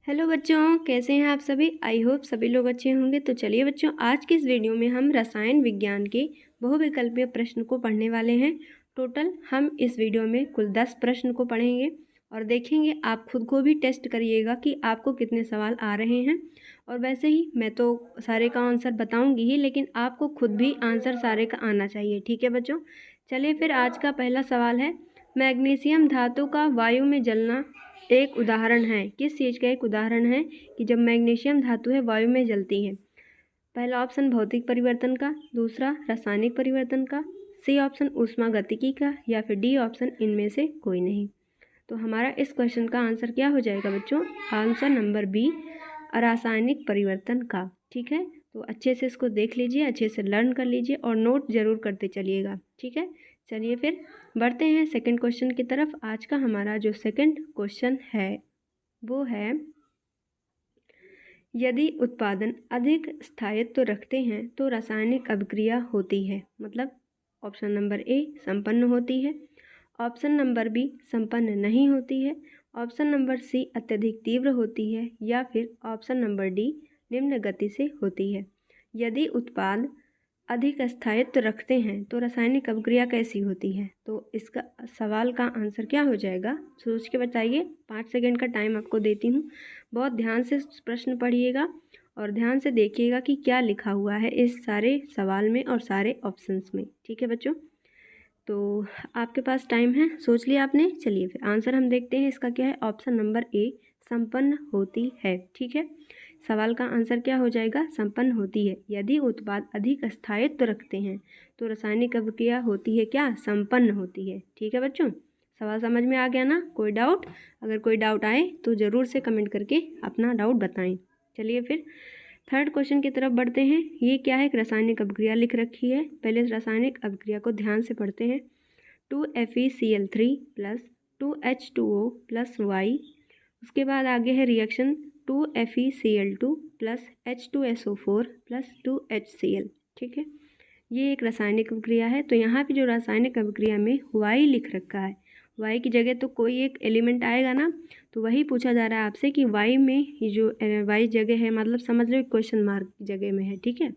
Hello बच्चों, कैसे हैं आप सभी। आई होप सभी लोग अच्छे होंगे। तो चलिए बच्चों, आज की इस वीडियो में हम रसायन विज्ञान के बहुविकल्पीय प्रश्न को पढ़ने वाले हैं। टोटल हम इस वीडियो में कुल 10 प्रश्न को पढ़ेंगे और देखेंगे, आप खुद को भी टेस्ट करिएगा कि आपको कितने सवाल आ रहे हैं। और वैसे ही मैं तो सारे का आंसर बताऊँगी ही, लेकिन आपको खुद भी आंसर सारे का आना चाहिए। ठीक है बच्चों, चलिए फिर आज का पहला सवाल है, मैग्नीशियम धातु का वायु में जलना एक उदाहरण है। किस चीज़ का एक उदाहरण है कि जब मैग्नीशियम धातु है वायु में जलती है। पहला ऑप्शन भौतिक परिवर्तन का, दूसरा रासायनिक परिवर्तन का, सी ऑप्शन ऊष्मागतिकी का, या फिर डी ऑप्शन इनमें से कोई नहीं। तो हमारा इस क्वेश्चन का आंसर क्या हो जाएगा बच्चों? आंसर नंबर बी, रासायनिक परिवर्तन का। ठीक है, तो अच्छे से इसको देख लीजिए, अच्छे से लर्न कर लीजिए और नोट ज़रूर करते चलिएगा। ठीक है, चलिए फिर बढ़ते हैं सेकंड क्वेश्चन की तरफ। आज का हमारा जो सेकंड क्वेश्चन है वो है, यदि उत्पादन अधिक स्थायित्व रखते हैं तो रासायनिक अभिक्रिया होती है। मतलब ऑप्शन नंबर ए संपन्न होती है, ऑप्शन नंबर बी संपन्न नहीं होती है, ऑप्शन नंबर सी अत्यधिक तीव्र होती है, या फिर ऑप्शन नंबर डी निम्न गति से होती है। यदि उत्पाद अधिक स्थायित्व रखते हैं तो रासायनिक अभिक्रिया कैसी होती है? तो इसका सवाल का आंसर क्या हो जाएगा, सोच के बताइए। 5 सेकंड का टाइम आपको देती हूँ। बहुत ध्यान से प्रश्न पढ़िएगा और ध्यान से देखिएगा कि क्या लिखा हुआ है इस सारे सवाल में और सारे ऑप्शंस में। ठीक है बच्चों, तो आपके पास टाइम है, सोच लिया आपने। चलिए फिर आंसर हम देखते हैं। इसका क्या है? ऑप्शन नंबर ए संपन्न होती है। ठीक है, सवाल का आंसर क्या हो जाएगा? संपन्न होती है। यदि उत्पाद अधिक स्थायित्व रखते हैं तो रासायनिक अभिक्रिया होती है क्या? संपन्न होती है। ठीक है बच्चों, सवाल समझ में आ गया ना? कोई डाउट? अगर कोई डाउट आए तो ज़रूर से कमेंट करके अपना डाउट बताएं। चलिए फिर थर्ड क्वेश्चन की तरफ बढ़ते हैं। ये क्या है? एक रासायनिक अभिक्रिया लिख रखी है। पहले इस रासायनिक अभिक्रिया को ध्यान से पढ़ते हैं। 2FeCl3 plus 2H2O plus Y। उसके बाद आगे है reaction 2FeCl2 plus H2SO4 plus 2HCl। ठीक है, ये एक रासायनिक अभिक्रिया है। तो यहाँ पे जो रासायनिक अभिक्रिया में Y लिख रखा है, Y की जगह तो कोई एक एलिमेंट आएगा ना, तो वही पूछा जा रहा है आपसे कि Y में ये जो Y जगह है, मतलब समझ लो क्वेश्चन मार्क की जगह में है। ठीक है,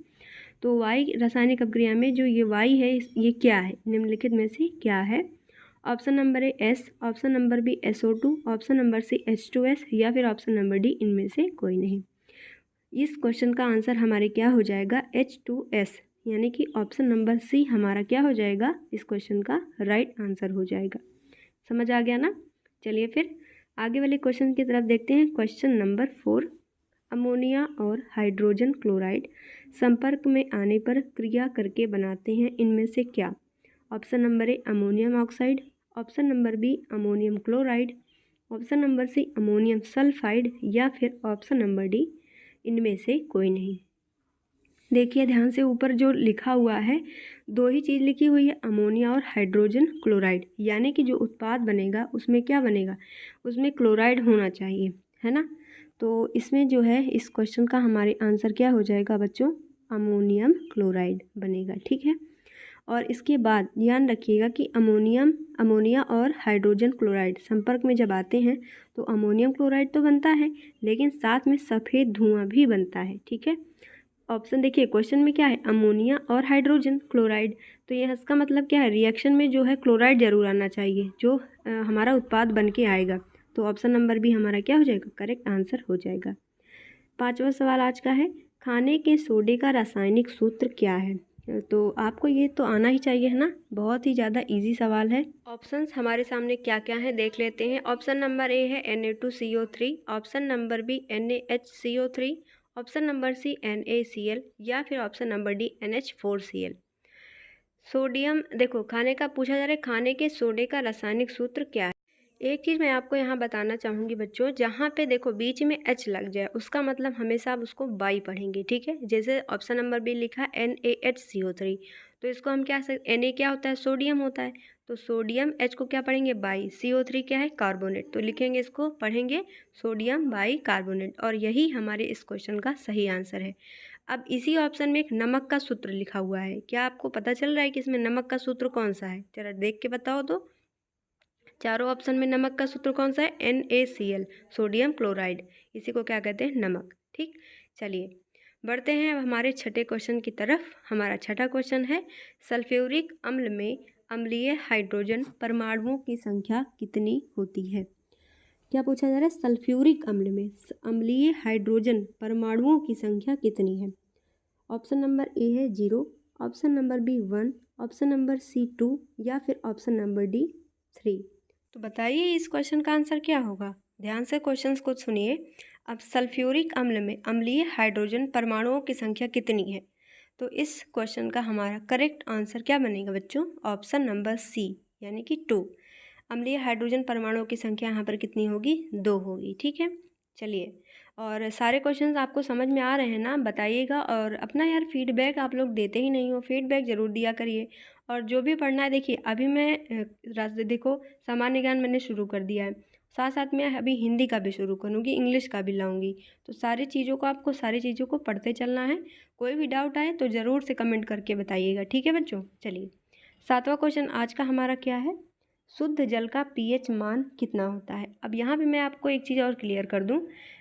तो Y रासायनिक अभिक्रिया में जो ये Y है ये क्या है? निम्नलिखित में से क्या है? Option number A S, option number B SO2, option number C H2S, या फिर ऑप्शन नंबर डी इनमें से कोई नहीं। इस क्वेश्चन का आंसर हमारे क्या हो जाएगा? H2S, यानी कि ऑप्शन नंबर सी हमारा क्या हो जाएगा? इस क्वेश्चन का राइट आंसर हो जाएगा। समझ आ गया ना? चलिए फिर आगे वाले क्वेश्चन की तरफ देखते हैं। क्वेश्चन नंबर 4, अमोनिया और हाइड्रोजन क्लोराइड संपर्क में आने पर क्रिया करके बनाते हैं इनमें से क्या? Option number A ammonium oxide, option number B ammonium chloride, option number C ammonium sulphide, या फिर ऑप्शन नंबर डी इनमें से कोई नहीं। देखिए ध्यान से, ऊपर जो लिखा हुआ है दो ही चीज़ लिखी हुई है, अमोनिया और हाइड्रोजन क्लोराइड। यानी कि जो उत्पाद बनेगा उसमें क्या बनेगा? उसमें क्लोराइड होना चाहिए, है ना? तो इसमें जो है इस क्वेश्चन का हमारे आंसर क्या हो जाएगा बच्चों? अमोनियम क्लोराइड बनेगा। ठीक है, और इसके बाद ध्यान रखिएगा कि अमोनिया और हाइड्रोजन क्लोराइड संपर्क में जब आते हैं तो अमोनियम क्लोराइड तो बनता है, लेकिन साथ में सफ़ेद धुआं भी बनता है। ठीक है, ऑप्शन देखिए, क्वेश्चन में क्या है? अमोनिया और हाइड्रोजन क्लोराइड। तो ये इसका मतलब क्या है? रिएक्शन में जो है क्लोराइड जरूर आना चाहिए, जो हमारा उत्पाद बन के आएगा। तो ऑप्शन नंबर बी हमारा क्या हो जाएगा? करेक्ट आंसर हो जाएगा। पांचवा सवाल आज का है, खाने के सोडे का रासायनिक सूत्र क्या है? तो आपको ये तो आना ही चाहिए, है ना? बहुत ही ज़्यादा इजी सवाल है। ऑप्शंस हमारे सामने क्या क्या है देख लेते हैं। ऑप्शन नंबर ए है Na2CO3, option number B NaHCO3, option number C NaCl, या फिर option number D NH4Cl। Sodium, देखो खाने का पूछा जा रहा है, खाने के सोडे का रासायनिक सूत्र क्या है? एक चीज़ मैं आपको यहाँ बताना चाहूँगी बच्चों, जहाँ पे देखो बीच में H लग जाए उसका मतलब हमेशा आप उसको बाई पढ़ेंगे। ठीक है, जैसे ऑप्शन नंबर बी लिखा NaHCO3, तो इसको हम क्या Na क्या होता है? सोडियम होता है। तो सोडियम H को क्या पढ़ेंगे? बाई। CO3 क्या है? कार्बोनेट। तो लिखेंगे इसको, पढ़ेंगे सोडियम बाई कार्बोनेट, और यही हमारे इस क्वेश्चन का सही आंसर है। अब इसी ऑप्शन में एक नमक का सूत्र लिखा हुआ है, क्या आपको पता चल रहा है कि इसमें नमक का सूत्र कौन सा है? जरा देख के बताओ तो। चारों ऑप्शन में नमक का सूत्र कौन सा है? NaCl, sodium chloride. इसी को क्या कहते हैं? नमक। ठीक, चलिए बढ़ते हैं अब हमारे छठे क्वेश्चन की तरफ। हमारा छठा क्वेश्चन है, सल्फ्यूरिक अम्ल में अम्लीय हाइड्रोजन परमाणुओं की संख्या कितनी होती है? क्या पूछा जा रहा है? सल्फ्यूरिक अम्ल में अम्लीय हाइड्रोजन परमाणुओं की संख्या कितनी है? ऑप्शन नंबर ए है 0, option number B 1, option number C 2 या फिर ऑप्शन नंबर डी 3। तो बताइए इस क्वेश्चन का आंसर क्या होगा? ध्यान से क्वेश्चंस को सुनिए। अब सल्फ्यूरिक अम्ल में अम्लीय हाइड्रोजन परमाणुओं की संख्या कितनी है? तो इस क्वेश्चन का हमारा करेक्ट आंसर क्या बनेगा बच्चों? ऑप्शन नंबर सी यानी कि 2। अम्लीय हाइड्रोजन परमाणुओं की संख्या यहाँ पर कितनी होगी? 2 होगी। ठीक है, चलिए और सारे क्वेश्चंस आपको समझ में आ रहे हैं ना? बताइएगा और अपना यार फीडबैक आप लोग देते ही नहीं हो, फीडबैक ज़रूर दिया करिए। और जो भी पढ़ना है देखिए, अभी मैं देखो सामान्य ज्ञान मैंने शुरू कर दिया है, साथ साथ में अभी हिंदी का भी शुरू करूँगी, इंग्लिश का भी लाऊंगी। तो सारी चीज़ों को आपको सारी चीज़ों को पढ़ते चलना है। कोई भी डाउट आए तो ज़रूर से कमेंट करके बताइएगा। ठीक है बच्चों, चलिए 7वां क्वेश्चन आज का हमारा क्या है? शुद्ध जल का पीएच मान कितना होता है? अब यहाँ पे मैं आपको एक चीज़ और क्लियर कर दूँ।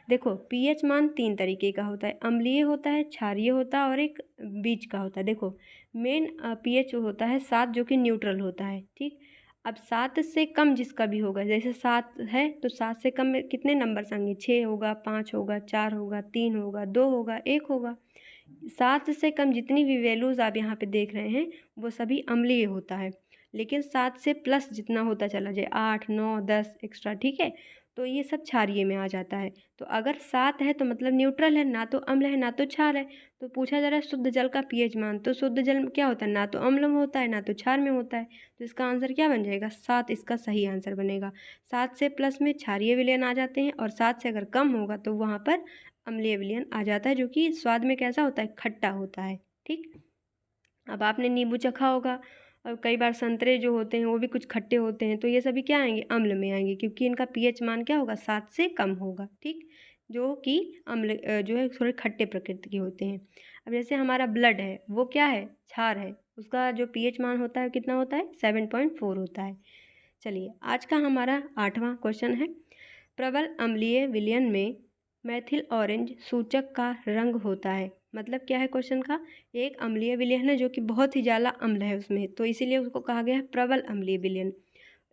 देखो पीएच मान 3 तरीके का होता है, अम्लीय होता है, क्षारीय होता है और एक बीच का होता है। देखो मेन पीएच होता है 7 जो कि न्यूट्रल होता है। ठीक, अब 7 से कम जिसका भी होगा, जैसे 7 है तो 7 से कम में कितने नंबर आएंगे? 6 होगा, 5 होगा, 4 होगा, 3 होगा, 2 होगा, 1 होगा। 7 से कम जितनी भी वैल्यूज़ आप यहाँ पे देख रहे हैं वो सभी अम्लीय होता है। लेकिन 7 से प्लस जितना होता चला जाए, 8, 9, 10 एक्स्ट्रा, ठीक है, तो ये सब क्षारीय में आ जाता है। तो अगर 7 है तो मतलब न्यूट्रल है, ना तो अम्ल है ना तो क्षार है। तो पूछा जा रहा है शुद्ध जल का पीएच मान, तो शुद्ध जल क्या होता है? ना तो अम्ल में होता है ना तो क्षार में होता है। तो इसका आंसर क्या बन जाएगा? 7 इसका सही आंसर बनेगा। 7 से प्लस में क्षारीय विलयन आ जाते हैं और 7 से अगर कम होगा तो वहाँ पर अम्लीय विलयन आ जाता है, जो कि स्वाद में कैसा होता है? खट्टा होता है। ठीक, अब आपने नींबू चखा होगा और कई बार संतरे जो होते हैं वो भी कुछ खट्टे होते हैं, तो ये सभी क्या आएंगे? अम्ल में आएंगे, क्योंकि इनका पीएच मान क्या होगा? 7 से कम होगा। ठीक, जो कि अम्ल जो है थोड़े खट्टे प्रकृति के होते हैं। अब जैसे हमारा ब्लड है वो क्या है? क्षार है, उसका जो पीएच मान होता है कितना होता है? 7.4 होता है। चलिए आज का हमारा 8वां क्वेश्चन है, प्रबल अम्लीय विलयन में मैथिल ऑरेंज सूचक का रंग होता है। मतलब क्या है क्वेश्चन का? एक अम्लीय विलयन है जो कि बहुत ही ज़्यादा अम्ल है उसमें, तो इसीलिए उसको कहा गया है प्रबल अम्लीय विलयन।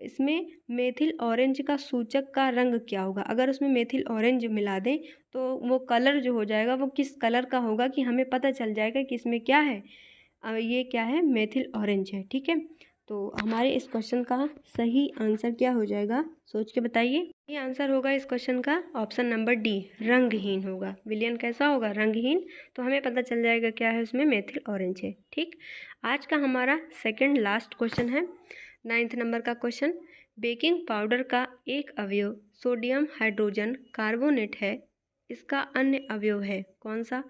इसमें मेथिल ऑरेंज का सूचक का रंग क्या होगा? अगर उसमें मेथिल ऑरेंज मिला दें तो वो कलर जो हो जाएगा वो किस कलर का होगा कि हमें पता चल जाएगा कि इसमें क्या है? ये क्या है? मेथिल ऑरेंज है। ठीक है, तो हमारे इस क्वेश्चन का सही आंसर क्या हो जाएगा? सोच के बताइए। ये आंसर होगा इस क्वेश्चन का ऑप्शन नंबर डी, रंगहीन होगा। विलयन कैसा होगा? रंगहीन। तो हमें पता चल जाएगा क्या है उसमें? मेथिल ऑरेंज है। ठीक, आज का हमारा सेकंड लास्ट क्वेश्चन है, 9th नंबर का क्वेश्चन। बेकिंग पाउडर का एक अवयव सोडियम हाइड्रोजन कार्बोनेट है, इसका अन्य अवयव है कौन सा?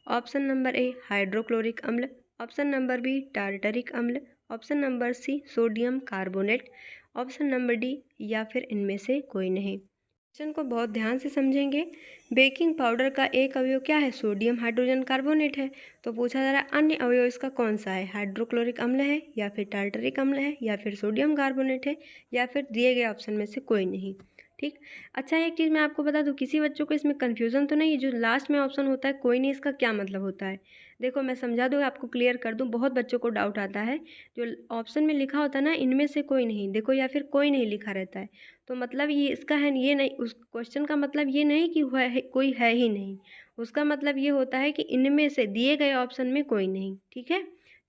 ऑप्शन नंबर ए हाइड्रोक्लोरिक अम्ल, ऑप्शन नंबर बी टार्टरिक अम्ल, option number C sodium carbonate, option number D या फिर इनमें से कोई नहीं। क्वेश्चन को बहुत ध्यान से समझेंगे। बेकिंग पाउडर का एक अवयव क्या है? सोडियम हाइड्रोजन कार्बोनेट है। तो पूछा जा रहा है अन्य अवयव इसका कौन सा है? हाइड्रोक्लोरिक अम्ल है या फिर टार्टरिक अम्ल है या फिर सोडियम कार्बोनेट है या फिर दिए गए ऑप्शन में से कोई नहीं। ठीक, अच्छा एक चीज़ मैं आपको बता दूं, किसी बच्चों को इसमें कन्फ्यूज़न तो नहीं है, जो लास्ट में ऑप्शन होता है कोई नहीं, इसका क्या मतलब होता है? देखो मैं समझा दूँ, आपको क्लियर कर दूँ, बहुत बच्चों को डाउट आता है। जो ऑप्शन में लिखा होता है ना, इनमें से कोई नहीं, देखो या फिर कोई नहीं लिखा रहता है, तो मतलब ये इसका है ये नहीं, उस क्वेश्चन का मतलब ये नहीं कि हुआ है कोई है ही नहीं, उसका मतलब ये होता है कि इनमें से दिए गए ऑप्शन में कोई नहीं। ठीक है,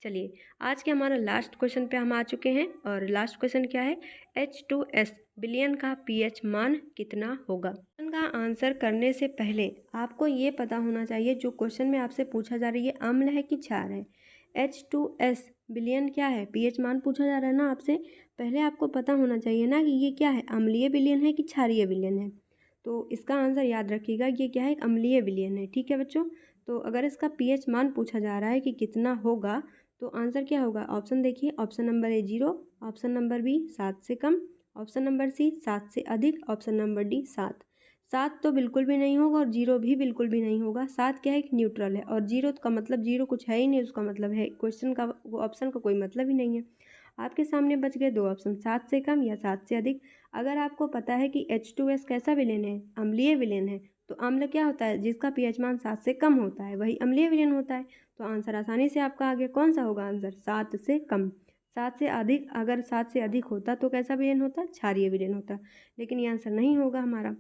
चलिए आज के हमारा लास्ट क्वेश्चन पे हम आ चुके हैं और लास्ट क्वेश्चन क्या है? H2S विलयन का पीएच मान कितना होगा? क्वेश्चन का आंसर करने से पहले आपको ये पता होना चाहिए जो क्वेश्चन में आपसे पूछा जा रही है अम्ल है कि क्षार है। H2S विलयन क्या है? पीएच मान पूछा जा रहा है ना आपसे, पहले आपको पता होना चाहिए ना कि ये क्या है, अम्लीय विलयन है कि क्षारीय विलयन है। तो इसका आंसर याद रखिएगा, ये क्या है? एक अम्लीय विलयन है। ठीक है बच्चों, तो अगर इसका पीएच मान पूछा जा रहा है कि कितना होगा, तो आंसर क्या होगा? ऑप्शन देखिए, option number A 0, option number B 7 से कम, ऑप्शन नंबर सी 7 से अधिक, ऑप्शन नंबर डी 7। 7 तो बिल्कुल भी नहीं होगा और 0 भी बिल्कुल भी नहीं होगा। 7 क्या है? एक न्यूट्रल है और 0 का मतलब 0 कुछ है ही नहीं, उसका मतलब है क्वेश्चन का ऑप्शन का कोई मतलब ही नहीं है। आपके सामने बच गए दो ऑप्शन, 7 से कम या 7 से अधिक। अगर आपको पता है कि H2S कैसा विलेन है, अम्लीय विलेन है, तो अम्ल क्या होता है, जिसका pH मान 7 से कम होता है, वही अम्लीय विलेन होता है। तो आंसर आसानी से आपका आगे कौन सा होगा आंसर, 7 से कम। 7 से अधिक, अगर 7 से अधिक होता तो कैसा विलेन होता, क्षारीय विलेन होता, लेकिन ये आंसर नहीं होगा हमारा।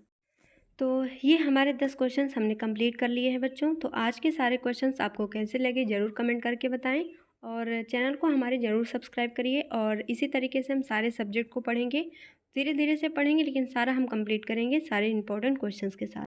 तो ये हमारे 10 क्वेश्चंस हमने कंप्लीट कर लिए हैं बच्चों। तो आज के सारे क्वेश्चंस आपको कैसे लगे ज़रूर कमेंट करके बताएं, और चैनल को हमारे ज़रूर सब्सक्राइब करिए। और इसी तरीके से हम सारे सब्जेक्ट को पढ़ेंगे, धीरे धीरे से पढ़ेंगे, लेकिन सारा हम कंप्लीट करेंगे सारे इंपॉर्टेंट क्वेश्चंस के साथ।